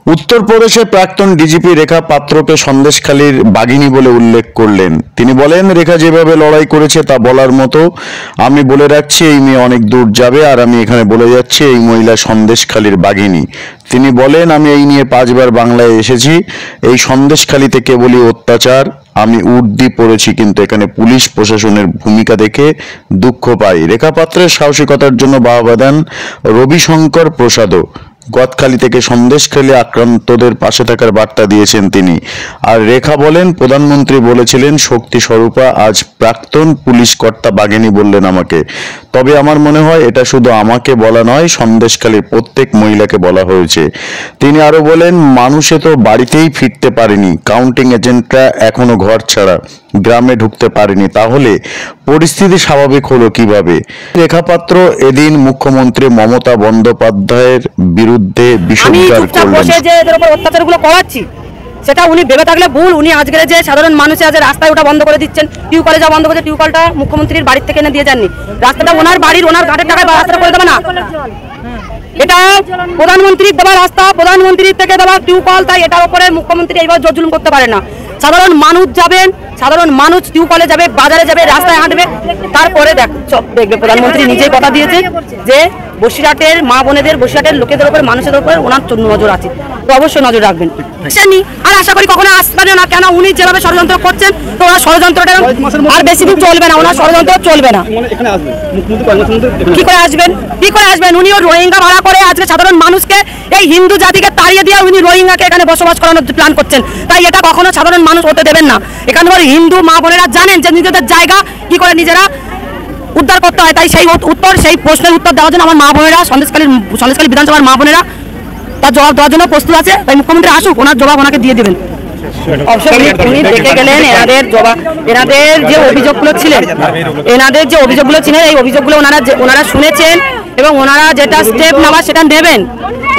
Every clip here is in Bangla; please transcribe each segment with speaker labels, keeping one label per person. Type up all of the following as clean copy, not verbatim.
Speaker 1: উত্তরপ্রদেশের প্রাক্তন ডিজিপি রেখা পাত্রকে সন্দেশখালীর বাঘিনী বলে উল্লেখ করলেন। তিনি বলেন, রেখা যেভাবে লড়াই করেছে তা বলার মতো। আমি বলে রাখছি, এই মেয়ে অনেক দূর যাবে, আর আমি এখানে বলে যাচ্ছি এই মহিলা সন্দেশখালীর বাঘিনী। তিনি বলেন, আমি এই নিয়ে 5 বার বাংলায় এসেছি। এই সন্দেশখালীতে কেবলই অত্যাচার। আমি উর্দি পড়েছি, কিন্তু এখানে পুলিশ প্রশাসনের ভূমিকা দেখে দুঃখ পাই। রেখা পাত্রের সাহসিকতার জন্য বাহবা দেন রবিশঙ্কর প্রসাদও। গদখালি থেকে সন্দেশখালী আক্রান্তদের পাশে থাকার বার্তা দিয়েছেন তিনি। আর রেখা বলেন, প্রধানমন্ত্রী বলেছিলেন শক্তি স্বরূপা, আজ প্রাক্তন পুলিশ কর্তা বাঘিনী বললেন আমাকে। তবে আমার মনে হয় এটা শুধু আমাকে বলা নয়, সন্দেশখালীর প্রত্যেক মহিলাকে বলা হয়েছে। তিনি আরো বলেন, মানুষে তো বাড়িতেই ফিরতে পারেনি, কাউন্টিং এজেন্টরা এখনো ঘর ছাড়া, গ্রামে ঢুকতে পারেনি, তাহলে পরিস্থিতি স্বাভাবিক হলো কিভাবে? রেখা পাত্র এদিন মুখ্যমন্ত্রী মমতা বন্দ্যোপাধ্যায়ের বিরুদ্ধে বিষোদ্গার করলেন।
Speaker 2: যে এদের উপর অত্যাচারগুলো করাচ্ছি সেটা উনি ভেবে থাকলে ভুল। উনি আজকে যে সাধারণ মানুষে আজ রাস্তায় ওটা বন্ধ করে দিচ্ছেন, টিউবওয়েলে যা বন্ধ করেছে, টিউবওয়েলটা মুখ্যমন্ত্রীর বাড়ির থেকে এনে দিয়ে যাননি। রাস্তাটা ওনার বাড়ির, ওনার ঘাটের টাকায় রাস্তাটা করে দেবে না। এটা প্রধানমন্ত্রীর দেওয়া রাস্তা, প্রধানমন্ত্রীর থেকে দেওয়া টিউবওয়েল, তাই এটার উপরে মুখ্যমন্ত্রী এইভাবে জোর জুলুম করতে পারে না। সাধারণ মানুষ যাবেন, সাধারণ মানুষ টিউবওয়েলে যাবে, বাজারে যাবে, রাস্তায় হাঁটবে, তারপরে দেখবে প্রধানমন্ত্রী নিজেই কথা দিয়েছে যে বসিরহাটের মা বোনেদের, বসিরহাটের লোকেদের উপর, মানুষের উপর ওনার নজর আছে, তো অবশ্যই নজর রাখবেন। আর আশা করি কখনো আসবে না, কেন উনি যেভাবে ষড়যন্ত্র করছেন, তো ওনার ষড়যন্ত্রটা আর বেশি দিন চলবে না, ওনার ষড়যন্ত্র চলবে না। কি করে আসবেন, কি করে আসবেন? উনিও রোহিঙ্গা ভাড়া করে আজকে সাধারণ মানুষকে, এই হিন্দু জাতিকে তাড়িয়ে দিয়ে উনি রোহিঙ্গাকে এখানে বসবাস করানোর প্ল্যান করছেন। তাই এটা কখনো সাধারণ মানুষ হতে দেবেন না। এখানকার হিন্দু মা বোনেরা জানেন যে নিজেদের জায়গা কি করে নিজেরা উদ্ধার করতে হয়। তাই সেই প্রশ্নের উত্তর দেওয়ার জন্য আমার মা বোনেরা, সন্দেশখালী বিধানসভার মা বোনেরা তার জবাব দেওয়ার জন্য প্রস্তুত আছে। তাই মুখ্যমন্ত্রী আসুক, ওনার জবাব ওনাকে দিয়ে দেবেন। উনি দেখে গেলেন এনাদের যে অভিযোগগুলো ছিলেন, এই অভিযোগগুলো ওনারা শুনেছেন, এবং ওনারা যেটা স্টেপ নেওয়ার সেটা নেবেন।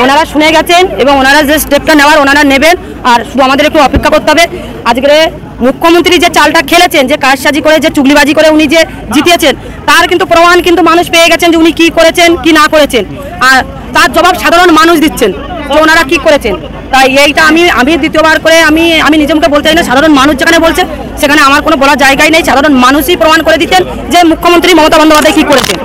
Speaker 2: ওনারা শুনে গেছেন এবং ওনারা যে স্টেপটা নেওয়ার ওনারা নেবেন। আর শুধু আমাদের একটু অপেক্ষা করতে হবে। আজকে মুখ্যমন্ত্রী যে চালটা খেলেছেন, যে কারসাজি করে, যে চুগলিবাজি করে উনি যে জিতিয়েছেন, তার কিন্তু প্রমাণ কিন্তু মানুষ পেয়ে গেছেন যে উনি কি করেছেন কি না করেছেন। আর তার জবাব সাধারণ মানুষ দিচ্ছেন যে ওনারা কি করেছেন। তাই এইটা আমি দ্বিতীয়বার করে আমি নিজে মুখে বলতে চাই না, সাধারণ মানুষ যেখানে বলছে সেখানে আমার কোনো বলার জায়গাই নেই। সাধারণ মানুষই প্রমাণ করে দিচ্ছেন যে মুখ্যমন্ত্রী মমতা বন্দ্যোপাধ্যায় কি করেছেন।